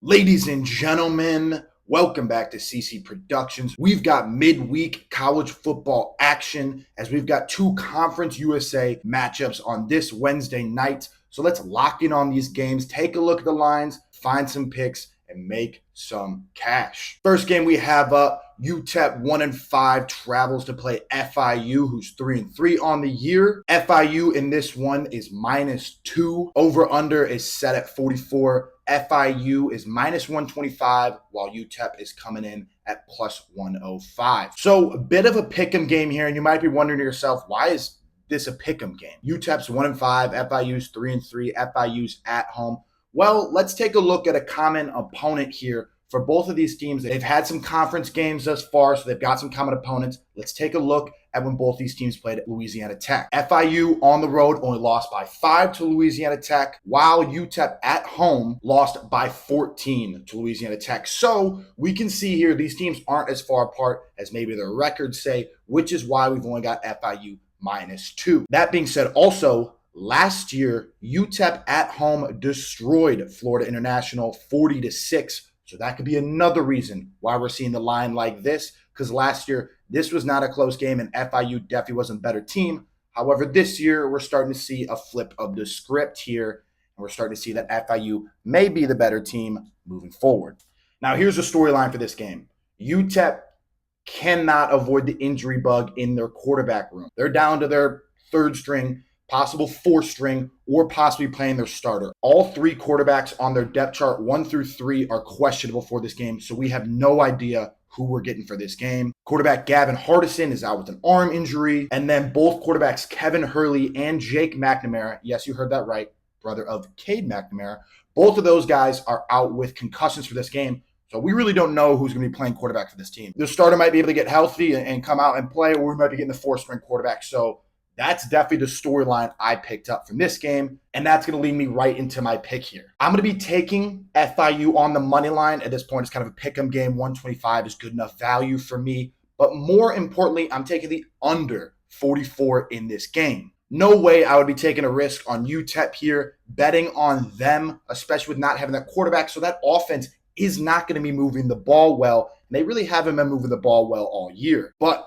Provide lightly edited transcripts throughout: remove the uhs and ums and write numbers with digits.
Ladies and gentlemen, welcome back to CC Productions. We've got midweek college football action as we've got two Conference USA matchups on this Wednesday night. So let's lock in on these games, take a look at the lines, find some picks, and make some cash. First game we have up, UTEP 1-5 travels to play FIU, who's 3-3 on the year. FIU in this one is -2. Over under is set at 44. FIU is -125, while UTEP is coming in at +105. So a bit of a pick'em game here, and you might be wondering to yourself, why is this a pick'em game? UTEP's 1-5, FIU's 3-3, FIU's at home. Well, let's take a look at a common opponent here for both of these teams. They've had some conference games thus far, so they've got some common opponents. Let's take a look at when both these teams played at Louisiana Tech. FIU on the road only lost by 5 to Louisiana Tech, while UTEP at home lost by 14 to Louisiana Tech. So we can see here these teams aren't as far apart as maybe their records say, which is why we've only got FIU -2. That being said, also, last year, UTEP at home destroyed Florida International 40-6. So that could be another reason why we're seeing the line like this, because last year, this was not a close game and FIU definitely wasn't a better team. However, this year, we're starting to see a flip of the script here, and we're starting to see that FIU may be the better team moving forward. Now, here's the storyline for this game. UTEP cannot avoid the injury bug in their quarterback room. They're down to their third string, possible fourth string, or possibly playing their starter. All three quarterbacks on their depth chart, 1 through 3, are questionable for this game, so we have no idea who we're getting for this game. Quarterback Gavin Hardison is out with an arm injury, and then both quarterbacks Kevin Hurley and Jake McNamara, yes, you heard that right, brother of Cade McNamara, both of those guys are out with concussions for this game. So we really don't know who's going to be playing quarterback for this team. The starter might be able to get healthy and come out and play, or we might be getting the fourth-string quarterback. So that's definitely the storyline I picked up from this game, and that's going to lead me right into my pick here. I'm going to be taking FIU on the money line. At this point, it's kind of a pick'em game. 125 is good enough value for me. But more importantly, I'm taking the under 44 in this game. No way I would be taking a risk on UTEP here, betting on them, especially with not having that quarterback. So that offense is not going to be moving the ball well. And they really haven't been moving the ball well all year. But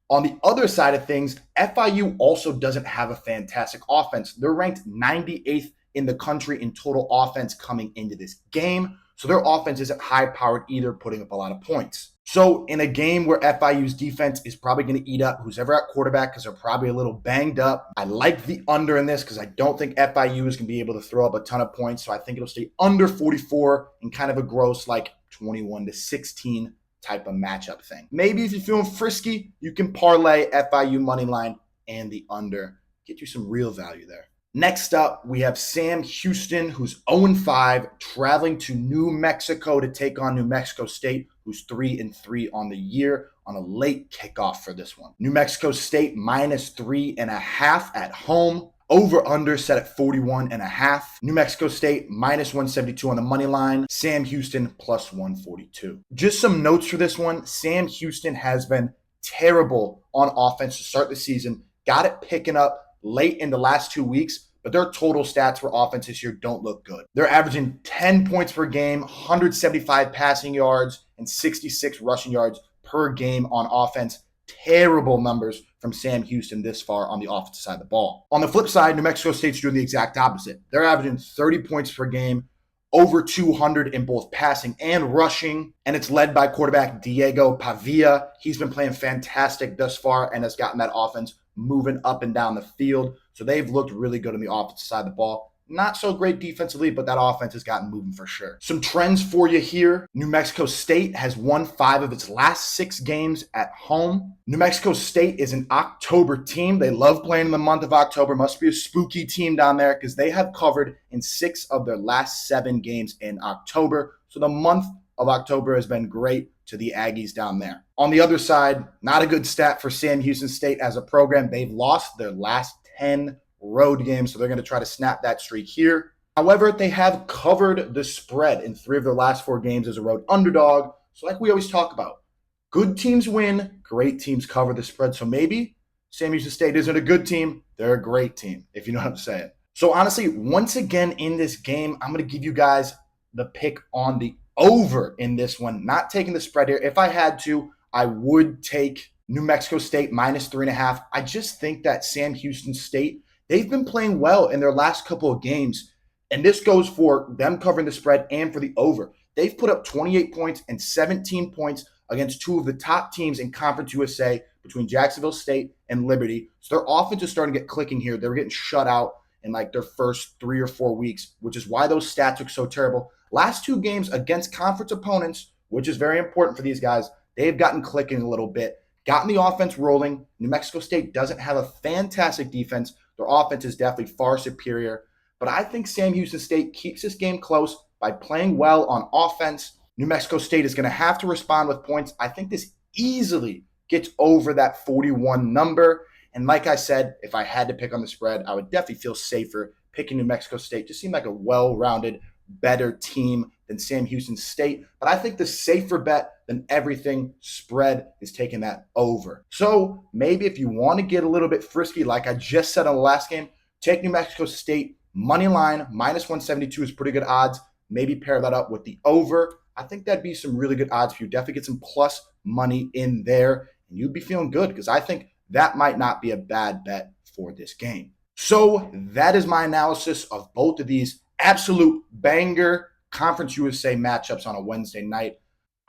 on the other side of things, FIU also doesn't have a fantastic offense. They're ranked 98th in the country in total offense coming into this game. So their offense isn't high-powered either, putting up a lot of points. So in a game where FIU's defense is probably going to eat up who's ever at quarterback because they're probably a little banged up, I like the under in this because I don't think FIU is going to be able to throw up a ton of points. So I think it'll stay under 44 in kind of a gross like 21-16 type of matchup thing. Maybe if you're feeling frisky, you can parlay FIU money line and the under. Get you some real value there. Next up, we have Sam Houston, who's 0-5, traveling to New Mexico to take on New Mexico State, who's 3-3 on the year, on a late kickoff for this one. New Mexico State -3.5 at home. Over under set at 41.5. New Mexico State -172 on the money line. Sam Houston +142. Just some notes for this one. Sam Houston has been terrible on offense to start the season. Got it picking up late in the last 2 weeks, but their total stats for offense this year don't look good. They're averaging 10 points per game, 175 passing yards, and 66 rushing yards per game on offense. Terrible numbers from Sam Houston this far on the offensive side of the ball. On the flip side, New Mexico State's doing the exact opposite. They're averaging 30 points per game, over 200 in both passing and rushing, and it's led by quarterback Diego Pavia. He's been playing fantastic thus far and has gotten that offense moving up and down the field. So they've looked really good on the offensive side of the ball. Not so great defensively, but that offense has gotten moving for sure. Some trends for you here. New Mexico State has won 5 of its last 6 games at home. New Mexico State is an October team. They love playing in the month of October. Must be a spooky team down there because they have covered in 6 of their last 7 games in October. So the month of October has been great to the Aggies down there. On the other side, not a good stat for Sam Houston State as a program. They've lost their last 10 road games, so they're going to try to snap that streak here. However, they have covered the spread in 3 of their last 4 games as a road underdog. So like we always talk about, good teams win, great teams cover the spread. So maybe Sam Houston State isn't a good team, they're a great team, if you know what I'm saying. So honestly, once again in this game, I'm going to give you guys the pick on the over in this one, not taking the spread here. If I had to, I would take New Mexico State minus 3.5. I just think that Sam Houston State, they've been playing well in their last couple of games. And this goes for them covering the spread and for the over. They've put up 28 points and 17 points against two of the top teams in Conference USA between Jacksonville State and Liberty. So their offense is starting to get clicking here. They were getting shut out in like their first 3 or 4 weeks, which is why those stats look so terrible. Last 2 games against conference opponents, which is very important for these guys, they've gotten clicking a little bit, gotten the offense rolling. New Mexico State doesn't have a fantastic defense. Their offense is definitely far superior. But I think Sam Houston State keeps this game close by playing well on offense. New Mexico State is going to have to respond with points. I think this easily gets over that 41 number. And like I said, if I had to pick on the spread, I would definitely feel safer picking New Mexico State. Just seemed like a well-rounded, better team than Sam Houston State. But I think the safer bet than everything spread is taking that over. So maybe if you want to get a little bit frisky, like I just said on the last game, take New Mexico State money line, minus 172 is pretty good odds. Maybe pair that up with the over. I think that'd be some really good odds for you. Definitely get some plus money in there, and you'd be feeling good because I think that might not be a bad bet for this game. So that is my analysis of both of these absolute banger Conference USA matchups on a Wednesday night.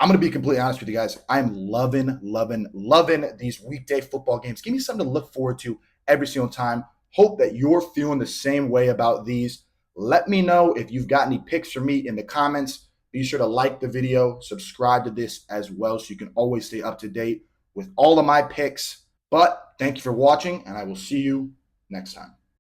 I'm going to be completely honest with you guys. I'm loving these weekday football games. Give me something to look forward to every single time. Hope that you're feeling the same way about these. Let me know if you've got any picks for me in the comments. Be sure to like the video, subscribe to this as well so you can always stay up to date with all of my picks. But thank you for watching, and I will see you next time.